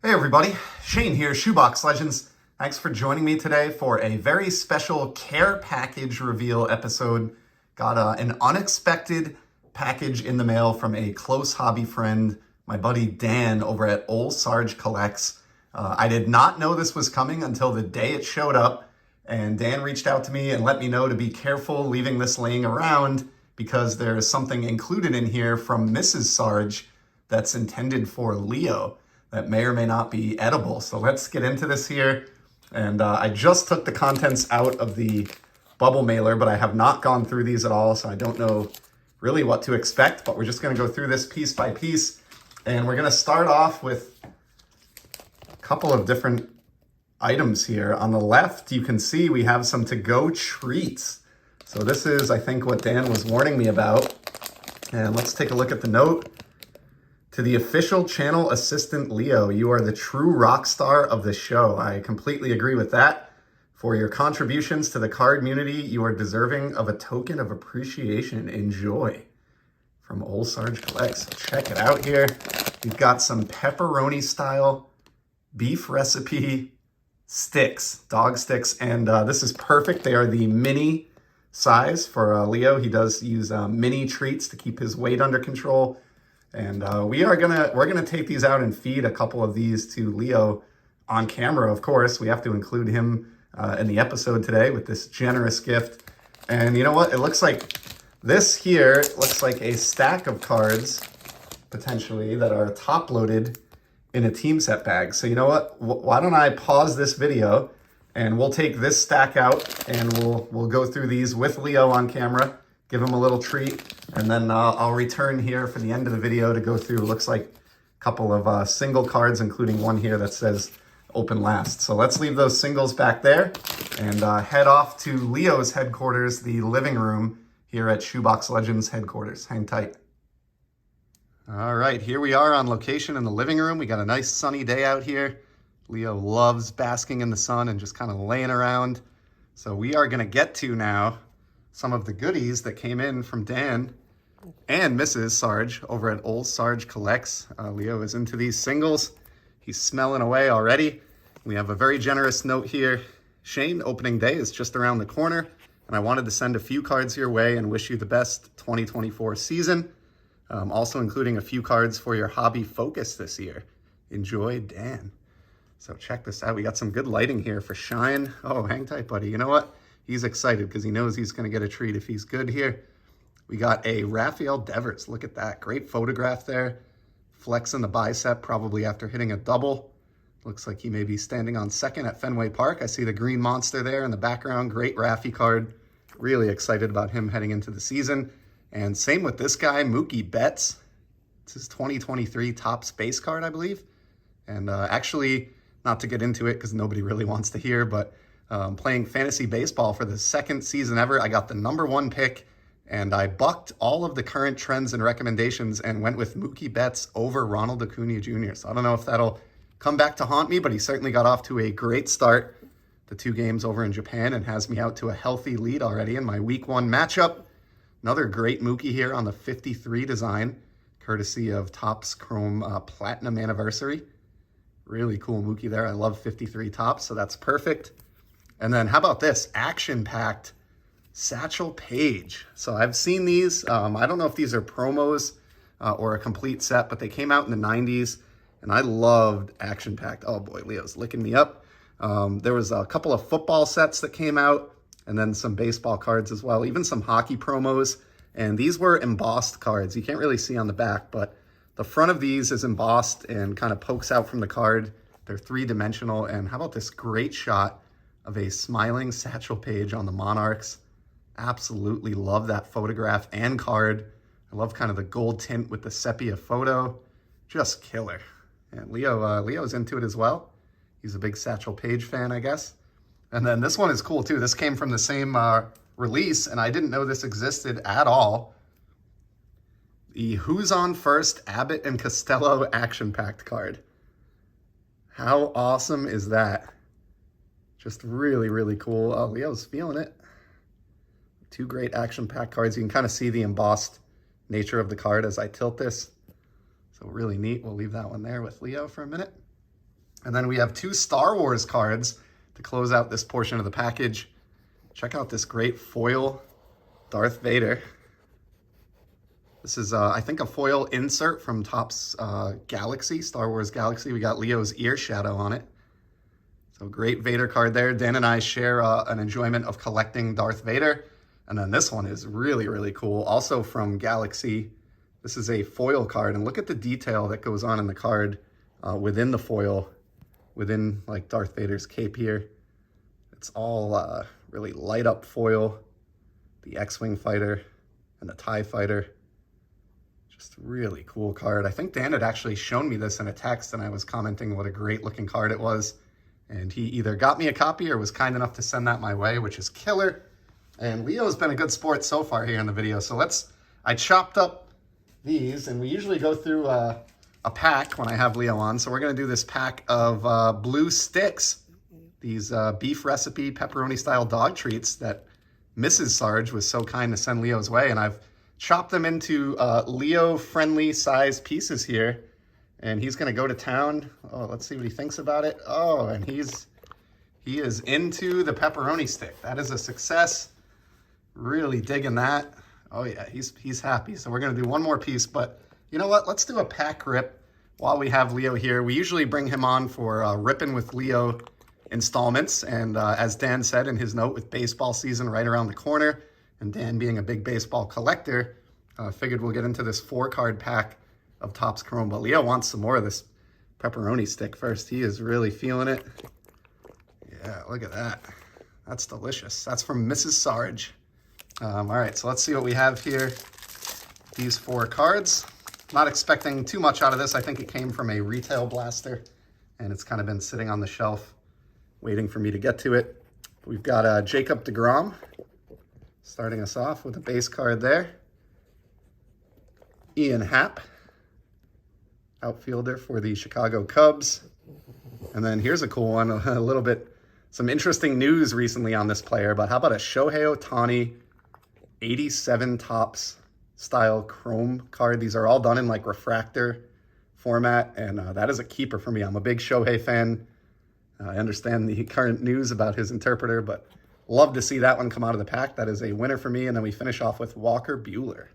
Hey everybody, Shane here, Shoebox Legends. Thanks for joining me today for a very special care package reveal episode. Got an unexpected package in the mail from a close hobby friend, my buddy Dan over at Ol'Sarge Collects. I did not know this was coming until the day it showed up, and Dan reached out to me and let me know to be careful leaving this laying around because there is something included in here from Mrs. Sarge that's intended for Leo that may or may not be edible. So let's get into this here. And I just took the contents out of the bubble mailer, but I have not gone through these at all, so I don't know really what to expect, but we're just gonna go through this piece by piece. And we're gonna start off with a couple of different items here. On the left, you can see we have some to-go treats. So this is, I think, what Dan was warning me about. And let's take a look at the note. To the official channel assistant Leo, you are the true rock star of the show. I completely agree with that. For your contributions to the card community, you are deserving of a token of appreciation. Enjoy. From Ol'Sarge Collects. Check it out here. We've got some pepperoni style beef recipe sticks, dog sticks, and this is perfect. They are the mini size for Leo. He does use mini treats to keep his weight under control. And we're gonna take these out and feed a couple of these to Leo on camera. Of course, we have to include him in the episode today with this generous gift. And you know what? It looks like this here looks like a stack of cards potentially that are top loaded in a team set bag. So you know what? Why don't I pause this video and we'll take this stack out and we'll go through these with Leo on camera. Give him a little treat, and then I'll return here for the end of the video to go through, looks like a couple of single cards, including one here that says open last. So let's leave those singles back there and head off to Leo's headquarters, the living room here at Shoebox Legends headquarters. Hang tight. All right, here we are on location in the living room. We got a nice sunny day out here. Leo loves basking in the sun and just kind of laying around. So we are gonna get to now some of the goodies that came in from Dan and Mrs. Sarge over at Ol'Sarge Collects. Leo is into these singles. He's smelling away already. We have a very generous note here. Shane, opening day is just around the corner, and I wanted to send a few cards your way and wish you the best 2024 season. Also including a few cards for your hobby focus this year. Enjoy, Dan. So check this out. We got some good lighting here for Shine. Oh, hang tight, buddy. You know what? He's excited because he knows he's going to get a treat if he's good here. We got a Rafael Devers. Look at that. Great photograph there. Flexing the bicep probably after hitting a double. Looks like he may be standing on second at Fenway Park. I see the green monster there in the background. Great Raffy card. Really excited about him heading into the season. And same with this guy, Mookie Betts. It's his 2023 top space card, I believe. And actually, not to get into it because nobody really wants to hear, but playing fantasy baseball for the second season ever. I got the #1 pick and I bucked all of the current trends and recommendations and went with Mookie Betts over Ronald Acuna Jr. So I don't know if that'll come back to haunt me, but he certainly got off to a great start. The 2 games over in Japan and has me out to a healthy lead already in my week 1 matchup. Another great Mookie here on the 53 design, courtesy of Topps Chrome Platinum Anniversary. Really cool Mookie there. I love 53 Topps, so that's perfect. And then how about this action-packed Satchel Paige? So I've seen these. I don't know if these are promos or a complete set, but they came out in the 90s, and I loved action-packed. Oh boy, Leo's licking me up. There was a couple of football sets that came out, and then some baseball cards as well, even some hockey promos. And these were embossed cards. You can't really see on the back, but the front of these is embossed and kind of pokes out from the card. They're 3-dimensional. And how about this great shot of a smiling Satchel Paige on the Monarchs? Absolutely love that photograph and card. I love kind of the gold tint with the sepia photo. Just killer. And Leo's into it as well. He's a big Satchel Paige fan, I guess. And then this one is cool too. This came from the same release, and I didn't know this existed at all. The Who's On First Abbott and Costello action-packed card. How awesome is that? Just really, really cool. Oh, Leo's feeling it. 2 great action-packed cards. You can kind of see the embossed nature of the card as I tilt this. So really neat. We'll leave that one there with Leo for a minute. And then we have 2 Star Wars cards to close out this portion of the package. Check out this great foil Darth Vader. This is, I think, a foil insert from Topps Galaxy, Star Wars Galaxy. We got Leo's ear shadow on it. So great Vader card there. Dan and I share an enjoyment of collecting Darth Vader. And then this one is really, really cool. Also from Galaxy. This is a foil card. And look at the detail that goes on in the card within the foil, within like Darth Vader's cape here. It's all really light up foil. The X-Wing fighter and the TIE fighter. Just really cool card. I think Dan had actually shown me this in a text and I was commenting what a great looking card it was. And he either got me a copy or was kind enough to send that my way, which is killer. And Leo's been a good sport so far here in the video. So I chopped up these, and we usually go through a pack when I have Leo on. So we're gonna do this pack of blue sticks. These beef recipe pepperoni style dog treats that Mrs. Sarge was so kind to send Leo's way. And I've chopped them into Leo friendly size pieces here. And he's gonna go to town. Oh, let's see what he thinks about it. Oh, and he is into the pepperoni stick. That is a success. Really digging that. Oh yeah, he's happy. So we're gonna do one more piece, but you know what? Let's do a pack rip while we have Leo here. We usually bring him on for Ripping with Leo installments. And as Dan said in his note, with baseball season right around the corner, and Dan being a big baseball collector, figured we'll get into this 4-card pack of Topps Chrome. But Leo wants some more of this pepperoni stick first. He is really feeling it. Yeah, look at that. That's delicious. That's from Mrs. Sarge. All right, so let's see what we have here. These 4 cards. Not expecting too much out of this. I think it came from a retail blaster, and it's kind of been sitting on the shelf waiting for me to get to it. We've got Jacob deGrom starting us off with a base card there. Ian Happ, outfielder for the Chicago Cubs. And then here's a cool one, a little bit, some interesting news recently on this player, but how about a Shohei Ohtani 87 Topps style chrome card? These are all done in like refractor format, and that is a keeper for me. I'm a big Shohei fan. I understand the current news about his interpreter, but love to see that one come out of the pack. That is a winner for me. And then we finish off with Walker Buehler.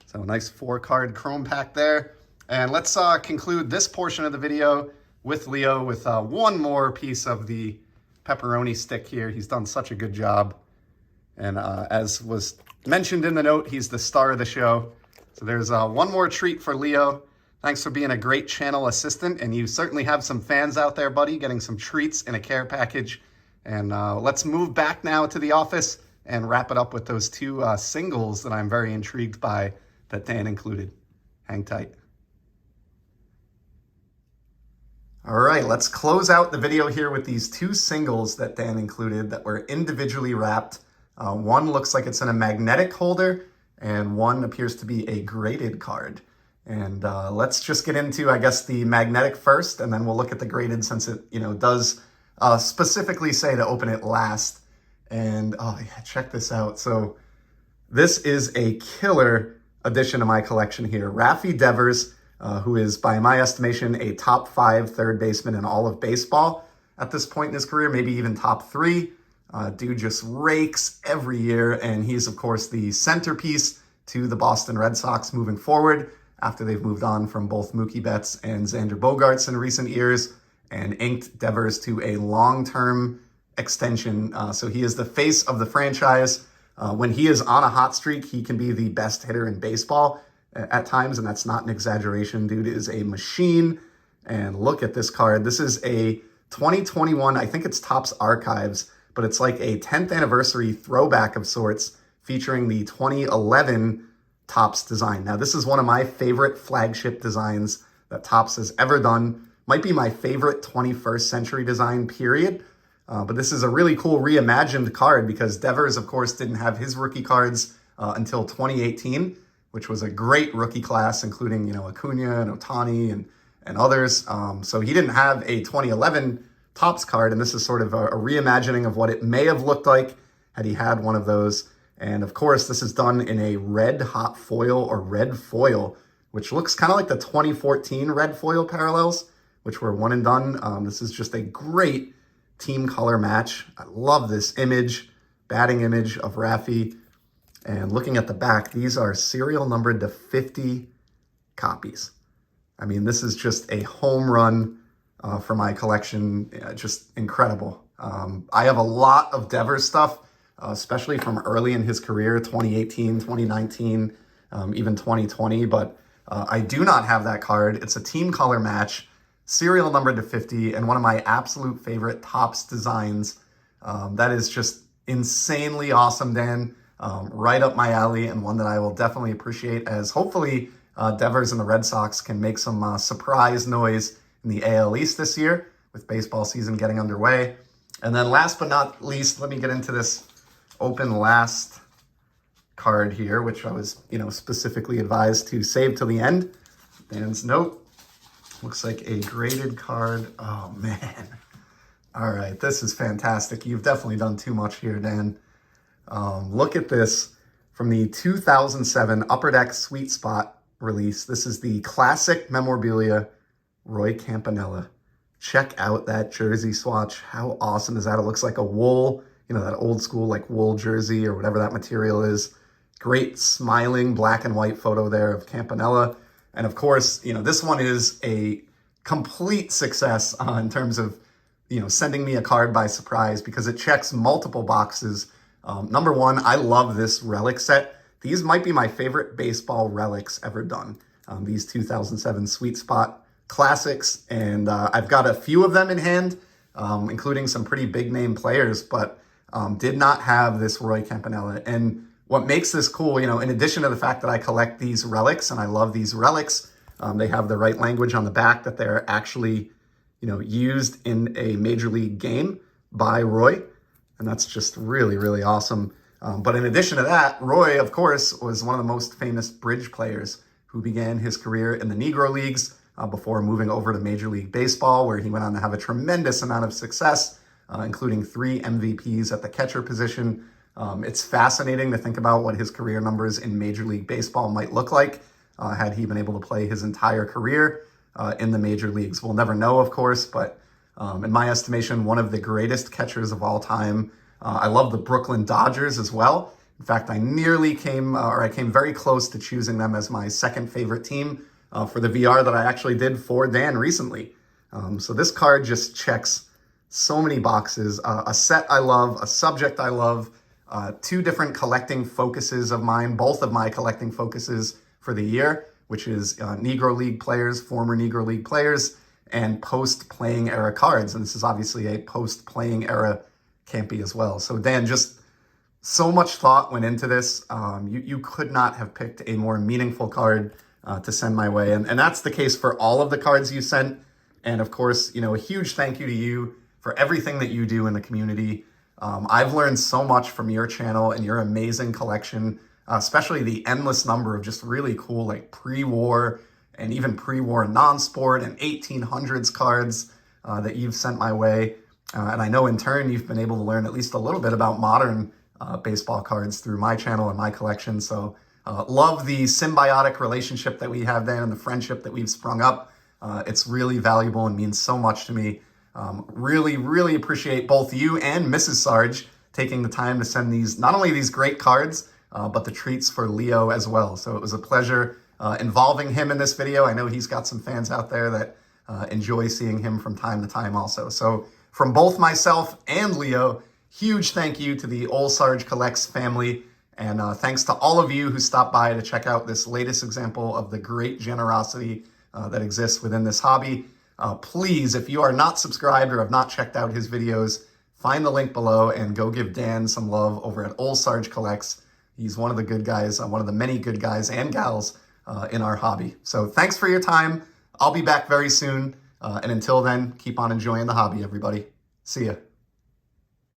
So a nice 4-card chrome pack there. And let's conclude this portion of the video with Leo with one more piece of the pepperoni stick here. He's done such a good job. And as was mentioned in the note, he's the star of the show. So there's one more treat for Leo. Thanks for being a great channel assistant. And you certainly have some fans out there, buddy, getting some treats in a care package. And let's move back now to the office and wrap it up with those 2 singles that I'm very intrigued by that Dan included. Hang tight. All right, let's close out the video here with these 2 singles that Dan included that were individually wrapped. One looks like it's in a magnetic holder, and one appears to be a graded card. And let's just get into, I guess, the magnetic first, and then we'll look at the graded since it, does specifically say to open it last. And oh yeah, check this out. So this is a killer addition to my collection here. Rafi Devers, who is, by my estimation, a top 5 third baseman in all of baseball at this point in his career, maybe even top 3. Dude just rakes every year, and he's, of course, the centerpiece to the Boston Red Sox moving forward after they've moved on from both Mookie Betts and Xander Bogaerts in recent years and inked Devers to a long-term extension. So he is the face of the franchise. When he is on a hot streak, he can be the best hitter in baseball at times, and that's not an exaggeration. Dude is a machine. And look at this card. This is a 2021, I think it's Topps Archives, but it's like a 10th anniversary throwback of sorts featuring the 2011 Topps design. Now, this is one of my favorite flagship designs that Topps has ever done. Might be my favorite 21st century design, period. But this is a really cool reimagined card because Devers, of course, didn't have his rookie cards until 2018, which was a great rookie class, including, Acuna and Ohtani and others. So he didn't have a 2011 Topps card, and this is sort of a reimagining of what it may have looked like had he had one of those. And of course, this is done in a red hot foil or red foil, which looks kind of like the 2014 red foil parallels, which were one and done. This is just a great team color match. I love this image, batting image of Rafi. And looking at the back, these are serial numbered to 50 copies. I mean, this is just a home run for my collection. Just incredible. I have a lot of Devers stuff, especially from early in his career, 2018, 2019, even 2020. But I do not have that card. It's a team color match, serial numbered to 50, and one of my absolute favorite Topps designs. That is just insanely awesome, Dan. Right up my alley, and one that I will definitely appreciate, as hopefully Devers and the Red Sox can make some surprise noise in the AL East this year with baseball season getting underway. And then last but not least, let me get into this open last card here, which I was, specifically advised to save till the end. Dan's note. Looks like a graded card. Oh, man. All right, this is fantastic. You've definitely done too much here, Dan. Look at this from the 2007 Upper Deck Sweet Spot release. This is the classic memorabilia Roy Campanella. Check out that jersey swatch. How awesome is that? It looks like a wool, that old school like wool jersey or whatever that material is. Great smiling black and white photo there of Campanella. And of course, this one is a complete success in terms of, sending me a card by surprise, because it checks multiple boxes. Number one, I love this relic set. These might be my favorite baseball relics ever done. These 2007 Sweet Spot classics, and I've got a few of them in hand, including some pretty big name players, but did not have this Roy Campanella. And what makes this cool, in addition to the fact that I collect these relics and I love these relics, they have the right language on the back that they're actually, used in a major league game by Roy. And that's just really, really awesome. But in addition to that, Roy, of course, was one of the most famous bridge players who began his career in the Negro Leagues before moving over to Major League Baseball, where he went on to have a tremendous amount of success, including 3 MVPs at the catcher position. It's fascinating to think about what his career numbers in Major League Baseball might look like had he been able to play his entire career in the major leagues. We'll never know, of course, but in my estimation, one of the greatest catchers of all time. I love the Brooklyn Dodgers as well. In fact, I came very close to choosing them as my second favorite team for the VR that I actually did for Dan recently. So this card just checks so many boxes. A set I love, a subject I love, 2 different collecting focuses of mine, both of my collecting focuses for the year, which is Negro League players, former Negro League players, and post-playing era cards. And this is obviously a post-playing era Campy as well. So Dan, just so much thought went into this. You could not have picked a more meaningful card to send my way. And that's the case for all of the cards you sent. And of course, a huge thank you to you for everything that you do in the community. I've learned so much from your channel and your amazing collection, especially the endless number of just really cool, like pre-war and even pre-war non-sport and 1800s cards that you've sent my way. And I know in turn, you've been able to learn at least a little bit about modern baseball cards through my channel and my collection. So love the symbiotic relationship that we have there and the friendship that we've sprung up. It's really valuable and means so much to me. Really, really appreciate both you and Mrs. Sarge taking the time to send not only these great cards, but the treats for Leo as well. So it was a pleasure involving him in this video. I know he's got some fans out there that enjoy seeing him from time to time also. So from both myself and Leo, huge thank you to the Ol'Sarge Collects family. And thanks to all of you who stopped by to check out this latest example of the great generosity that exists within this hobby. Please, if you are not subscribed or have not checked out his videos, find the link below and go give Dan some love over at Ol'Sarge Collects. He's one of the good guys, one of the many good guys and gals in our hobby. So thanks for your time. I'll be back very soon. And until then, keep on enjoying the hobby, everybody. See ya.